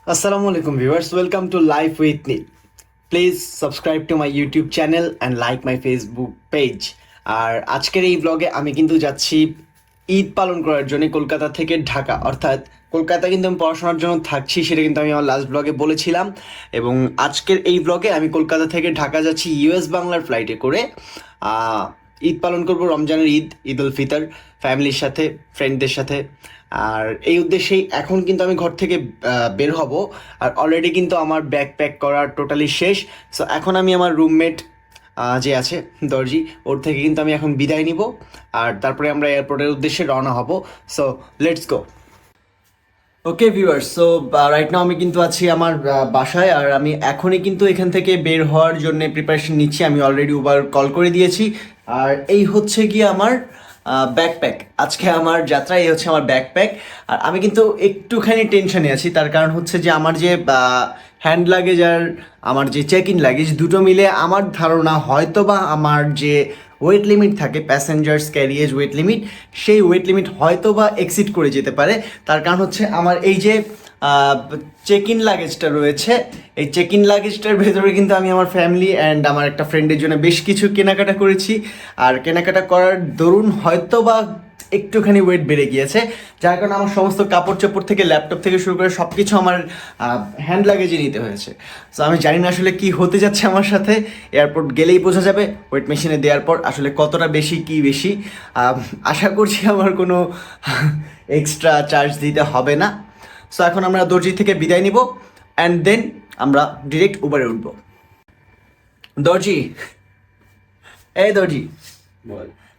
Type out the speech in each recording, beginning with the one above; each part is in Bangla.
Assalamu alaikum viewers, welcome to Life with Neil. Please subscribe to my YouTube channel and like my Facebook page. আর আজকের এই ব্লগে আমি কিন্তু যাচ্ছি ঈদ পালন করার জন্য কলকাতা থেকে ঢাকা, অর্থাৎ কলকাতা কিন্তু আমি পড়াশোনার জন্য থাকছি, সেটা কিন্তু আমি আমার লাস্ট ব্লগে বলেছিলাম। এবং আজকের এই ব্লগে আমি কলকাতা থেকে ঢাকা যাচ্ছি ইউএস বাংলার ফ্লাইটে করে। ঈদ পালন করব, রমজানের ঈদ, ঈদ উল ফিতর, ফ্যামিলির সাথে, ফ্রেন্ডদের সাথে। আর এই উদ্দেশ্যেই এখন কিন্তু আমি ঘর থেকে বের হব। আর অলরেডি কিন্তু আমার ব্যাগ প্যাক করা টোটালি শেষ। সো এখন আমি আমার রুমমেট যে আছে দর্জি, ওর থেকে কিন্তু আমি এখন বিদায় নিব, আর তারপরে আমরা এয়ারপোর্টের উদ্দেশ্যে রওনা হব। So let's go. Okay viewers, so right now আমি কিন্তু আছি আমার বাসায়, আর আমি এখনই কিন্তু এখান থেকে বের হওয়ার জন্য প্রিপারেশন নিচ্ছি। আমি অলরেডি উবার কল করে দিয়েছি। আর এই হচ্ছে গিয়ে আমার ব্যাকপ্যাক। আজকে আমার যাত্রা, এই হচ্ছে আমার ব্যাকপ্যাক। আর আমি কিন্তু একটুখানি টেনশনে আছি, তার কারণ হচ্ছে যে আমার যে হ্যান্ড লাগেজ আর আমার যে চেক ইন লাগেজ দুটো মিলে আমার ধারণা হয়তো বা আমার যে ওয়েট লিমিট থাকে, প্যাসেঞ্জার্স ক্যারিয়েজ ওয়েট লিমিট, সেই ওয়েট লিমিট হয়তো বা এক্সিড করে যেতে পারে। তার কারণ হচ্ছে আমার এই যে চেক ইন লাগেজটা রয়েছে, এই চেক ইন লাগেজটার ভেতরে কিন্তু আমি আমার ফ্যামিলি অ্যান্ড আমার একটা ফ্রেন্ডের জন্য বেশ কিছু কেনাকাটা করেছি। আর কেনাকাটা করার দরুন হয়তো বা একটুখানি ওয়েট বেড়ে গিয়েছে, যার কারণে আমার সমস্ত কাপড় চোপড় থেকে ল্যাপটপ থেকে শুরু করে সব কিছু আমার হ্যান্ড লাগেজে নিতে হয়েছে। সো আমি জানি না আসলে কি হতে যাচ্ছে আমার সাথে। এয়ারপোর্ট গেলেই বোঝা যাবে ওয়েট মেশিনে দেওয়ার পর আসলে কতটা বেশি কি বেশি। আশা করছি আমার কোনো এক্সট্রা চার্জ দিতে হবে না। সো এখন আমরা দর্জি থেকে বিদায় নিব অ্যান্ড দেন আমরা ডিরেক্ট উবারে উঠব। দর্জি, এই দর্জি,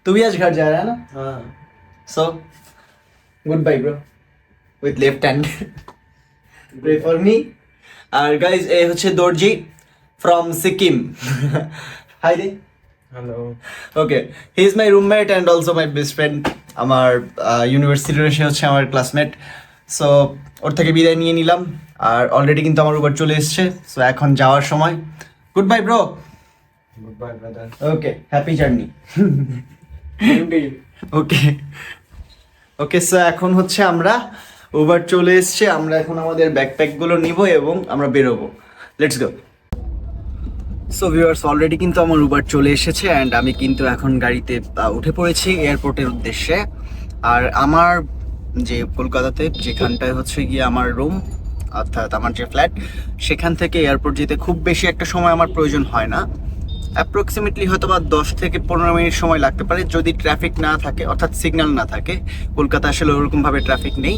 तू भी आज घर जा रहा है ना? हाँ। So good bye bro with left hand. Pray for me. আর guys, এই হচ্ছে দর্জি from Sikkim. Hi there. Hello. Okay, he is my roommate and also my best friend. আমার ইউনিভার্সিটির সে হচ্ছে আমার ক্লাসমেট। সো ওর থেকে বিদায় নিয়ে নিলাম, আর অলরেডি কিন্তু আমার উবার চলে এসছে। সো এখন যাওয়ার সময়। Good bye bro. Goodbye, brother. ওকে, হ্যাপি জার্নি। ওকে ওকে, সো এখন হচ্ছে আমরা উবার চলে এসছে, আমরা এখন আমাদের ব্যাকপ্যাকগুলো নিব এবং আমরা বেরোবো। Let's go. So viewers, already কিন্তু আমার উবার চলে এসেছে অ্যান্ড আমি কিন্তু এখন গাড়িতে উঠে পড়েছি এয়ারপোর্টের উদ্দেশ্যে। আর আমার যে কলকাতাতে যেখানটায় হচ্ছে গিয়ে আমার রুম, অর্থাৎ আমার যে ফ্ল্যাট, সেখান থেকে এয়ারপোর্ট যেতে খুব বেশি একটা সময় আমার প্রয়োজন হয় না। অ্যাপ্রক্সিমেটলি হয়তো বা 10 থেকে 15 মিনিট সময় লাগতে পারে যদি ট্রাফিক না থাকে, অর্থাৎ সিগন্যাল না থাকে। কলকাতা আসলে ওরকমভাবে ট্রাফিক নেই,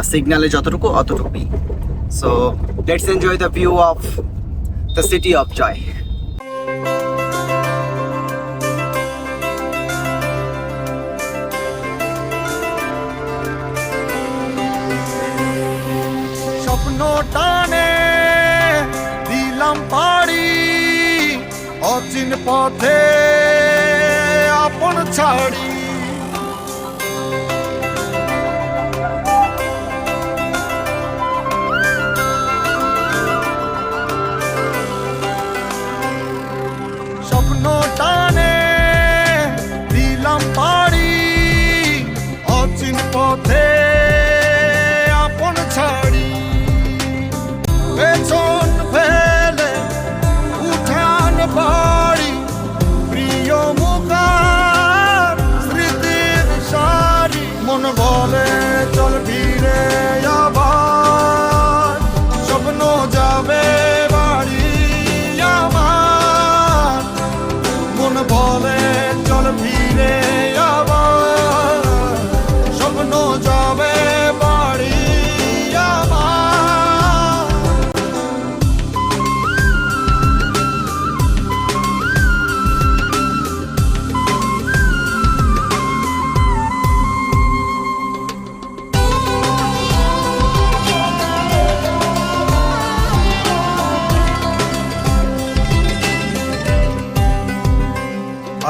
সিগন্যালে যতটুকু অতটুকুই। So let's enjoy the view of the city of joy. স্বপ্ন টানে দিলাম পাড়ি, অচিন পথে আপন ছাড়ি। স্বপ্ন টানে দিলাম পাড়ি, অচিন পথে আপন ছাড়ি। পেছন ফেলে উঠান বাড়ি, প্রিয় মুখার স্মৃতির সারি। মন বলে চল ফিরে আবার, স্বপ্ন যাবে বাড়ি আমার। মন বলে চল ফিরে আবার, স্বপ্ন যাবে বাড়ি আমার।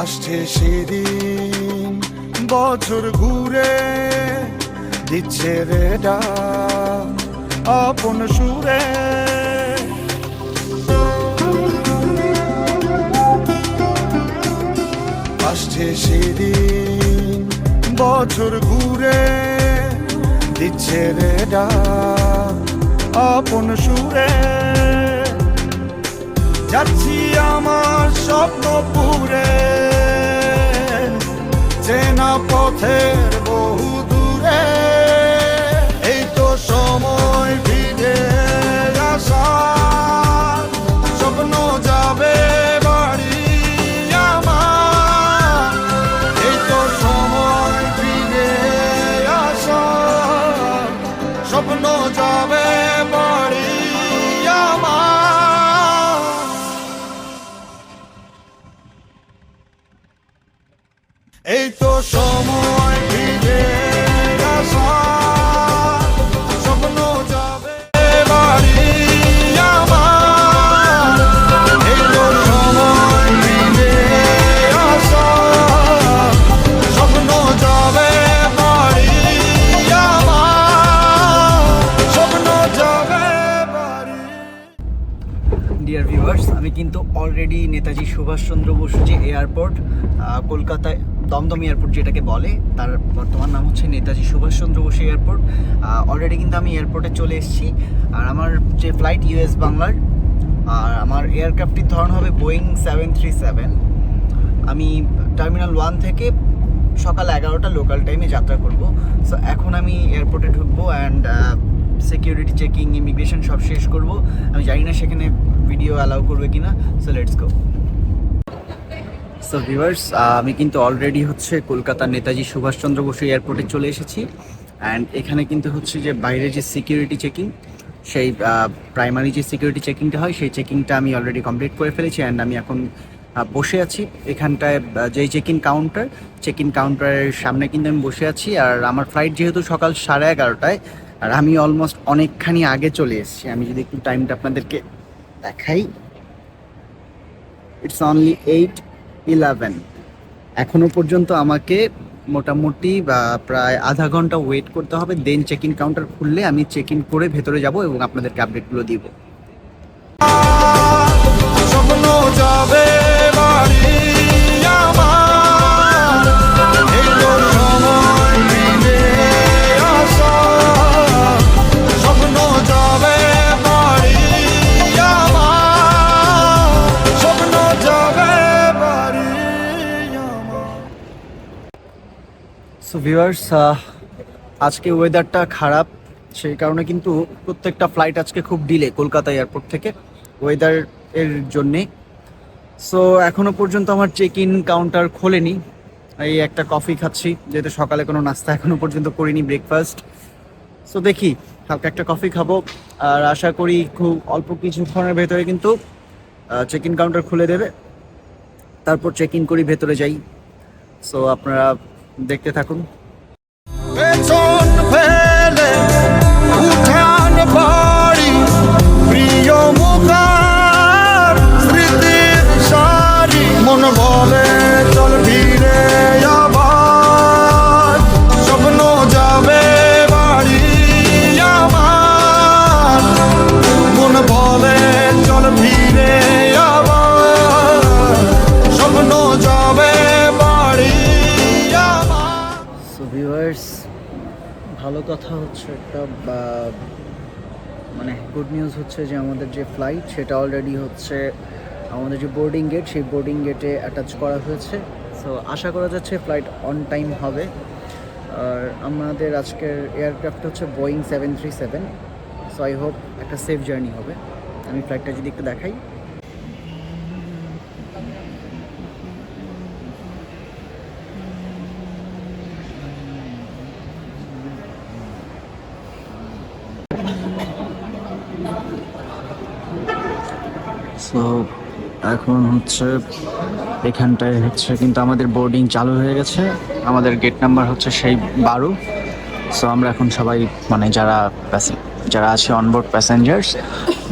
আসছে সেদিন, বছর ঘুরে দিচ্ছে রে ডাক আপন সুরে। আসছে সেদিন, বছর ঘুরে দিচ্ছে রে ডাক আপন সুরে যাচ্ছি আমার স্বপ্নপুরে, চেনা পথের বহু দূরে। এই তো সময় ফিরে আসার, স্বপ্ন যাবে বাড়ি আমার। এই তো সময় ফিরে আসার, স্বপ্ন যাবে বাড়ি আমার। এই তো সময় ফিরে আসার, স্বপ্ন যাবে বাড়ি আমার। এই তো সময় ফিরে আসার, স্বপ্ন যাবে বাড়ি আমার, স্বপ্ন যাবে বাড়ি। ডিয়ার ভিউয়ার্স, আমি কিন্তু অলরেডি নেতাজি সুভাষচন্দ্র বসু যে এয়ারপোর্ট, কলকাতায় দমদম এয়ারপোর্ট যেটাকে বলে, তার বর্তমান নাম হচ্ছে নেতাজি সুভাষচন্দ্র বসু এয়ারপোর্ট। অলরেডি কিন্তু আমি এয়ারপোর্টে চলে এসেছি। আর আমার যে ফ্লাইট ইউএস বাংলার, আর আমার এয়ারক্রাফটটির ধরন হবে বোয়িং 737। আমি টার্মিনাল 1 থেকে সকাল 11টা লোকাল টাইমে যাত্রা করব। সো এখন আমি এয়ারপোর্টে ঢুকবো অ্যান্ড সিকিউরিটি চেকিং, ইমিগ্রেশন সব শেষ করব। আমি জানি না সেখানে ভিডিও অ্যালাউ করবে কিনা। So let's go. So viewers, আমি কিন্তু অলরেডি হচ্ছে কলকাতার নেতাজি সুভাষচন্দ্র বসু এয়ারপোর্টে চলে এসেছি। অ্যান্ড এখানে কিন্তু হচ্ছে যে বাইরে যে সিকিউরিটি চেকিং, সেই প্রাইমারি যে সিকিউরিটি চেকিংটা হয়, সেই চেকিংটা আমি অলরেডি কমপ্লিট করে ফেলেছি। অ্যান্ড আমি এখন বসে আছি এখানটায়, যেই চেক ইন কাউন্টারের সামনে কিন্তু আমি বসে আছি। আর আমার ফ্লাইট যেহেতু সকাল 11:30টায়, আর আমি অলমোস্ট অনেকখানি আগে চলে এসেছি। আমি যদি একটু টাইমটা আপনাদেরকে দেখাই, ইটস অনলি 8:11। এখনো পর্যন্ত আমাকে মোটামুটি প্রায় আধা ঘন্টা ওয়েট করতে হবে। দেন চেক ইন কাউন্টার খুললে আমি চেক ইন করে ভেতরে যাব এবং আপনাদেরকে আপডেটগুলো দিব। স্বপ্ন যাবে বাড়ি আমার। এই তো সময় ফিরে আসার, স্বপ্ন যাবে বাড়ি আমার, স্বপ্ন যাবে বাড়ি আমার। সো ভিউয়ার্স, আজকে ওয়েদারটা খারাপ, সেই কারণে কিন্তু প্রত্যেকটা ফ্লাইট আজকে খুব ডিলে কলকাতা এয়ারপোর্ট থেকে ওয়েদার এর জন্যে। সো এখনো পর্যন্ত আমার চেক ইন কাউন্টার খোলেনি। এই একটা কফি খাচ্ছি, যেহেতু সকালে কোনো নাস্তা এখনো পর্যন্ত করিনি, ব্রেকফাস্ট। সো দেখি, হালকা একটা কফি খাবো। আর আশা করি খুব অল্প কিছুক্ষণের ভেতরে কিন্তু চেক ইন কাউন্টার খুলে দেবে, তারপর চেক ইন করি, ভেতরে যাই। সো আপনারা দেখতে থাকুন। পেছন ফেলে উঠান বাড়ি, প্রিয় মুখার স্মৃতির সারি। মন বলে চল ফিরে আবার, স্বপ্ন যাবে বাড়ি আমার। মন বলে চল ফিরে আবার, স্বপ্ন যাবে বাড়ি আমার। সো ভিউয়ার্স, ভালো কথা হচ্ছে একটা, মানে গুড নিউজ হচ্ছে যে আমাদের যে ফ্লাইট সেটা অলরেডি হচ্ছে আমাদের যে বোর্ডিং গেট, সেই বোর্ডিং গেটে অ্যাটাচ করা হয়েছে। সো আশা করা যাচ্ছে ফ্লাইট অন টাইম হবে। আর আমাদের আজকের এয়ারক্রাফট হচ্ছে বোয়িং 737। সো আই হোপ একটা সেফ জার্নি হবে। আমি ফ্লাইটটা যদি একটু দেখাই, সো এখন হচ্ছে এখানটায় হচ্ছে কিন্তু আমাদের বোর্ডিং চালু হয়ে গেছে। আমাদের গেট নাম্বার হচ্ছে সেই 12। সো আমরা এখন সবাই, মানে যারা আছে অনবোর্ড প্যাসেঞ্জার্স,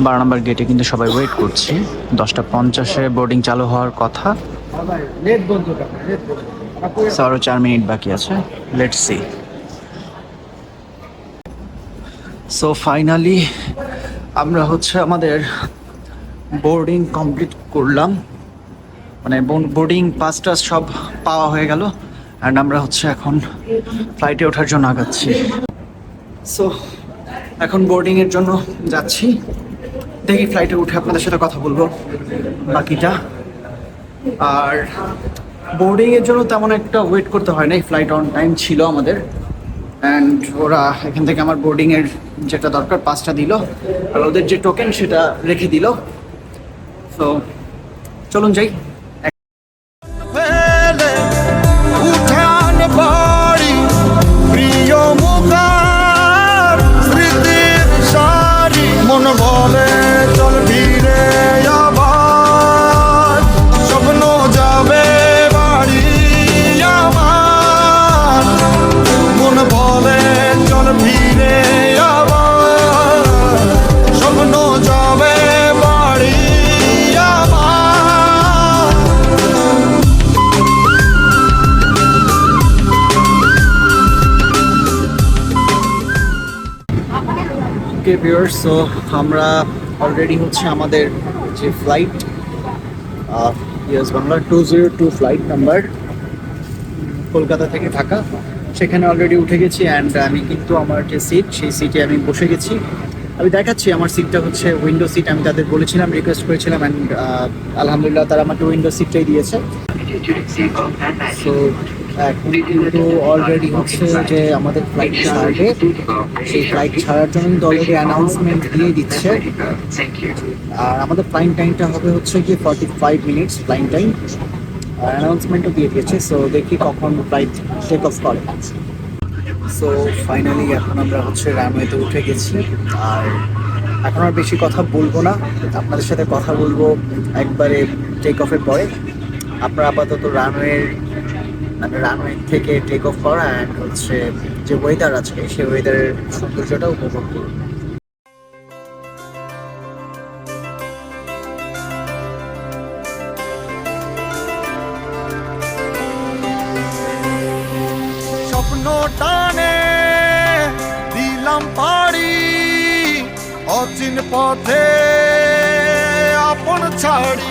12 নম্বর গেটে কিন্তু সবাই ওয়েট করছি। 10:50-এ বোর্ডিং চালু হওয়ার কথা। সো আরও 4 মিনিট বাকি আছে, লেটস সি। সো ফাইনালি আমরা হচ্ছে আমাদের বোর্ডিং কমপ্লিট করলাম, মানে বোর্ডিং পাসটা সব পাওয়া হয়ে গেল। অ্যান্ড আমরা হচ্ছে এখন ফ্লাইটে ওঠার জন্য আগাচ্ছি। সো এখন বোর্ডিং এর জন্য যাচ্ছি, দেখি ফ্লাইটে উঠে আপনাদের সাথে কথা বলবো বাকিটা। আর বোর্ডিং এর জন্য তেমন একটা ওয়েট করতে হয় না, ফ্লাইট অন টাইম ছিল আমাদের। অ্যান্ড ওরা এখান থেকে আমার বোর্ডিং এর যেটা দরকার পাসটা দিল, আর ওদের যে টোকেন সেটা রেখে দিল। সো চলুন যাই। ফেলে উঠান বাড়ি প্রিয় মুখার স্মৃতির সারি মন বলে চল ফিরে আবার স্বপ্ন যাবে বাড়ি আমার মন বলে চল ফিরে আবার স্বপ্ন যাবে বাড়ি আমার। ওকে ভিউয়ার্স, সো আমরা অলরেডি হচ্ছে আমাদের যে flight US Bangla 202 flight number Kolkata থেকে ঢাকা, সেখানে অলরেডি উঠে গেছি। অ্যান্ড আমি কিন্তু আমার যে সিট, সেই সিটে আমি বসে গেছি। আমি দেখাচ্ছি আমার সিটটা হচ্ছে উইন্ডো সিট। আমি তাদের বলেছিলাম, রিকোয়েস্ট করেছিলাম, অ্যান্ড আলহামদুলিল্লাহ তারা আমাকে উইন্ডো সিটটাই দিয়েছে। সো এখন কিন্তু অলরেডি হচ্ছে যে আমাদের ফ্লাইট ছাড়বে, সেই ফ্লাইট ছাড়ার জন্য কিন্তু অলরেডি অ্যানাউন্সমেন্ট দিয়ে দিচ্ছে। আর আমাদের ফ্লাইং টাইমটা হবে হচ্ছে কি 45 মিনিটস ফ্লাইং টাইম, আর অ্যানাউন্সমেন্টও দিয়ে দিয়েছে। সো দেখি কখন ফ্লাইট টেক অফ করে। সো ফাইনালি এখন আমরা হচ্ছে রানওয়েতে উঠে গেছি। আর এখন আর বেশি কথা বলবো না, আপনাদের সাথে কথা বলবো একবারে টেক অফের পরে। আপনারা আপাতত রানওয়ে থেকে টেক অফ করা অ্যান্ড হচ্ছে যে ওয়েদার আজকে, সেই ওয়েদারের সৌন্দর্যটা উপভোগ করুন। স্বপ্ন টানে দিলাম পাড়ি অচিন পথে আপন ছাড়ি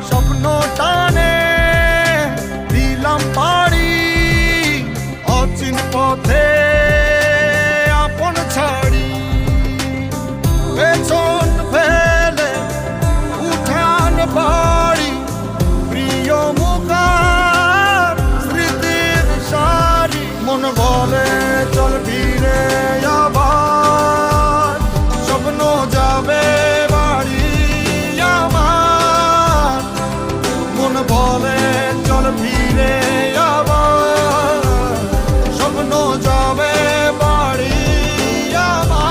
স্বপ্ন টানে দিলাম পাড়ি অচিন পথে আপন ছাড়ি পেছন ফেলে উঠান বাড়ি প্রিয় মুখার স্মৃতির সারি মন বলে চল ফিরে আবার স্বপ্ন যাবে বাড়ি আমার মন বলে চল ফিরে আবার স্বপ্ন যাবে বাড়ি আমার।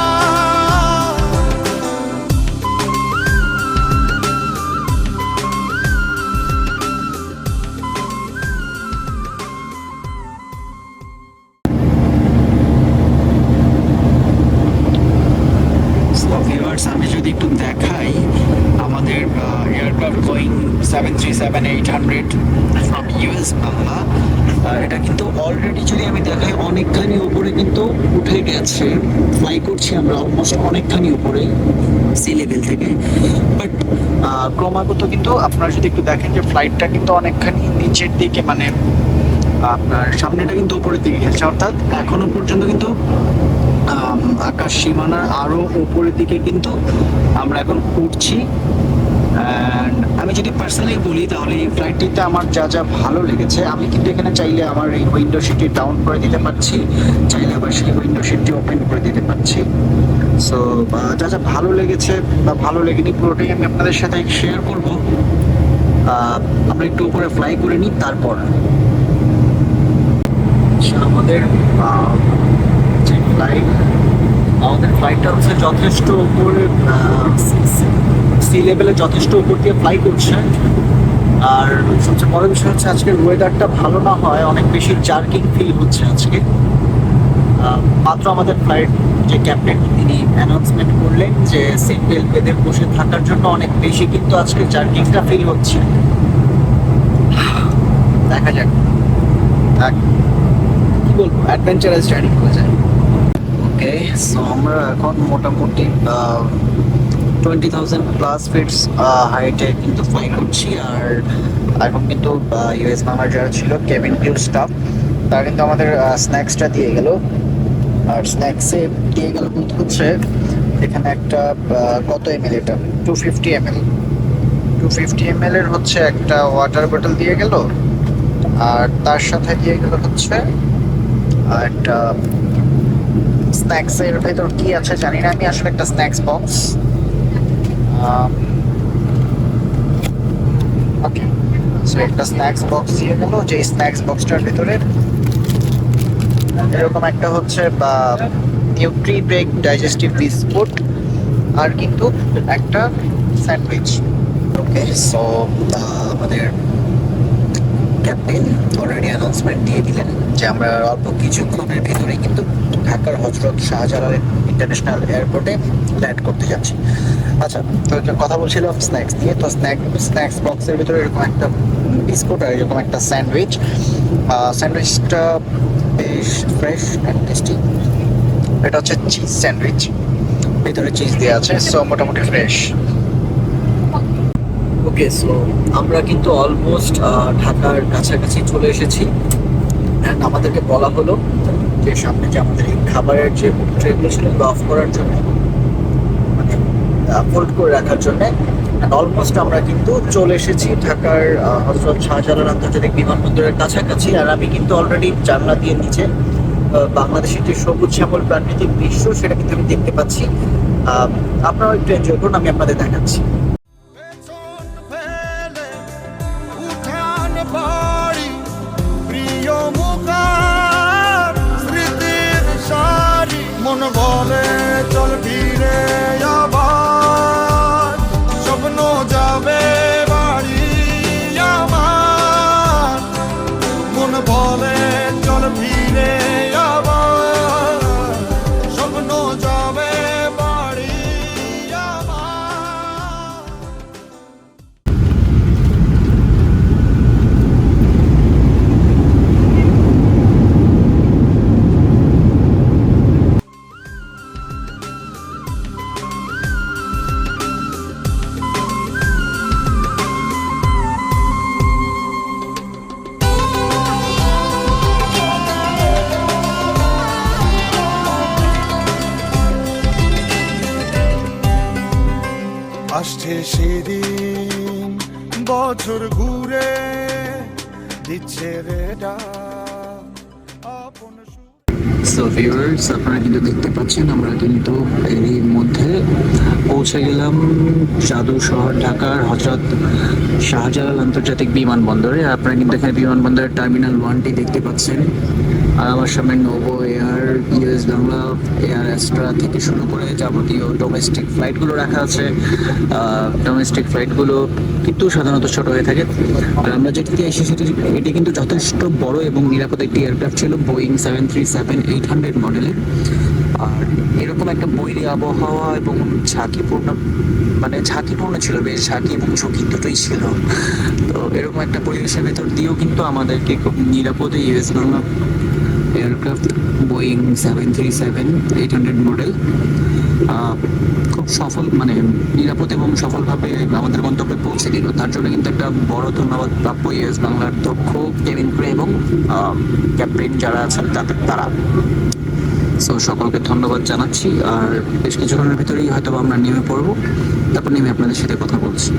ভিউয়ার্স, আমি যদি একটু দেখাই আমাদের aircraft going 737-800 from US Bangla, এটা কিন্তু অলরেডি যদি আমি দেখাই অনেকখানি উপরে কিন্তু উঠে গেছে। ফ্লাই করছি আমরা অলমোস্ট অনেকখানি উপরে সি লেভেল থেকে, বাট ক্রমাগত কিন্তু আপনারা যদি একটু দেখেন যে ফ্লাইটটা কিন্তু অনেকখানি নিচের দিকে, মানে আপনার সামনেটা কিন্তু উপরের দিকে গেছে। অর্থাৎ এখনো পর্যন্ত কিন্তু আকাশ সীমানার আরো উপরের দিকে কিন্তু আমরা এখন উঠছি। অ্যান্ড আমি যদি পার্সোনালি বলি তাহলে এই ফ্লাইটটিতে আমার যা যা ভালো লেগেছে, আমি কিন্তু এখানে চাইলে আমার এই উইন্ডো সিটটি ডাউন করে দিতে পারছি, চাইলে আবার সেই উইন্ডো সিটটি ওপেন করে দিতে পারছি। সো যা যা ভালো লেগেছে বা ভালো লেগেনি পুরোটাই আমি আপনাদের সাথে শেয়ার করবো। আমরা একটু উপরে ফ্লাই করে নিই তারপর। আমাদের যে আমাদের ফ্লাইটটা হচ্ছে যথেষ্ট উপরে, সি লেভেলে যথেষ্ট উপর দিয়ে ফ্লাই করছে। আর সবচেয়ে বড় বিষয় হচ্ছে আজকের ওয়েদারটা ভালো না হয় অনেক বেশি জার্কিং ফিল হচ্ছে আজকে। মাত্র আমাদের ফ্লাইট যে ক্যাপ্টেন তিনি অ্যানাউন্সমেন্ট করলেন যে সিট বেল্ট বেঁধে বসে থাকার জন্য অনেক বেশি কিন্তু আজকে জার্কিংটা ফিল হচ্ছে। দেখা যাক কি বলবো, অ্যাডভেঞ্চারাস জার্নি করা যায়। ওকে, সো আমরা এখন মোটামুটি 20,000+ ফিটস হাইটে কিন্তু ফ্লাই করছি। আর এখন কিন্তু ইউএস বাংলার যারা ছিল কেবিন ক্রিউ স্টাফ, তারা কিন্তু আমাদের স্ন্যাক্সটা দিয়ে গেল। আর স্ন্যাক্সে দিয়ে গেল বলতে হচ্ছে এখানে একটা কত এমএল, এটা 250 ml, 250 ml এর হচ্ছে একটা ওয়াটার বটল দিয়ে গেল। আর তার সাথে দিয়ে গেল হচ্ছে একটা স্ন্যাক্সের ভেতর কি আছে জানি না আমি, আসলে একটা স্ন্যাক্স বক্স। ওকে, সো একটা স্ন্যাক্স বক্স দিয়ে গেল, যে স্ন্যাক্স বক্সটার ভেতরে এরকম একটা হচ্ছে বা নিউট্রি ব্রেক ডাইজেস্টিভ বিস্কুট আর কিন্তু একটা স্যান্ডউইচ। ওকে, সো আমাদের ক্যাপ্টেন অলরেডি অ্যানাউন্সমেন্ট দিয়ে দিলেন যে আমরা অল্প কিছুক্ষণের ভেতরেই কিন্তু ঢাকার হজরত শাহজালাল ইন্টারন্যাশনাল এয়ারপোর্টে ল্যান্ড করতে যাচ্ছি। আচ্ছা, তো একটা কথা বলছিলাম স্ন্যাক্স নিয়ে। তো স্ন্যাক্স বক্সের ভিতরে এরকম একটা বিস্কুট আর এরকম একটা স্যান্ডউইচ। স্যান্ডউইচটা বেশ ফ্রেশ অ্যান্ড টেস্টি। এটা হচ্ছে চিজ স্যান্ডউইচ, ভিতরে চিজ দেওয়া আছে, সো মোটামুটি ফ্রেশ। ওকে, সো আমরা কিন্তু অলমোস্ট ঢাকার কাছাকাছি চলে এসেছি। অ্যান্ড আমাদেরকে বলা হলো যে সামনে যে আমাদের এই খাবারের যে ট্রেগুলো ছিল অফ করার জন্য, মানে ফোল্ড করে রাখার জন্য। অলমোস্ট আমরা কিন্তু চলে এসেছি ঢাকার হযরত শাহজালাল আন্তর্জাতিক বিমানবন্দরের কাছাকাছি। আর আমি কিন্তু অলরেডি জানলা দিয়ে নিচে বাংলাদেশের যে সবুজ শ্যামল প্রাকৃতিক দৃশ্য সেটা কিন্তু আমি দেখতে পাচ্ছি। আপনারাও একটু এনজয় করুন, আমি আপনাদের দেখাচ্ছি। পেছন ফেলে উঠান বাড়ি, প্রিয় মুখার স্মৃতির সারি, মন বলে চল ফিরে আবার, স্বপ্ন যাবে বাড়ি আমার, মন বলে চল ফিরে আবার, স্বপ্ন যাবে বাড়ি আমার। আসছে সেদিন, বছর ঘুরে দিচ্ছে রে ডাক, আপন সো ভিউয়ার্স, আপনারা কিন্তু দেখতে পাচ্ছেন আমরা কিন্তু এরই মধ্যে পৌঁছে গেলাম জাদু শহর ঢাকার হযরত শাহজালাল আন্তর্জাতিক বিমানবন্দরে। আপনারা কিন্তু এখানে বিমানবন্দরের টার্মিনাল 1টি দেখতে পাচ্ছেন। আর আমার সামনে novo air, US Bangla, air Astra থেকে শুরু করে যাবতীয় ডোমেস্টিক ফ্লাইটগুলো রাখা আছে। ডোমেস্টিক ফ্লাইটগুলো কিন্তু সাধারণত ছোট হয়ে থাকে। আর আমরা যেটিতে এসেছি এটি কিন্তু যথেষ্ট বড় এবং নিরাপদ একটি এয়ারক্রাফট ছিল, বোয়িং 737-800 মডেলের। আর এরকম একটা বৈরী আবহাওয়া এবং ঝাঁকিপূর্ণ ছিল, বেশ ঝাঁকি এবং ঝুঁকি দুটোই ছিল। তো এরকম একটা পরিবেশের ভেতর দিয়েও কিন্তু আমাদেরকে খুব নিরাপদে US Bangla aircraft Boeing 737-800 model খুব সফল, মানে নিরাপদ এবং সফলভাবে আমাদের গন্তব্যে পৌঁছে দিল। তার জন্য কিন্তু একটা বড় ধন্যবাদ প্রাপ্য ইউএস বাংলার দক্ষ কেবিন ক্রু এবং ক্যাপ্টেন যারা আছেন তারা। সো সকলকে ধন্যবাদ জানাচ্ছি। আর বেশ কিছুক্ষণের ভিতরেই হয়তো আমরা নেমে পড়বো, তারপর নেমে আপনাদের সাথে কথা বলছি।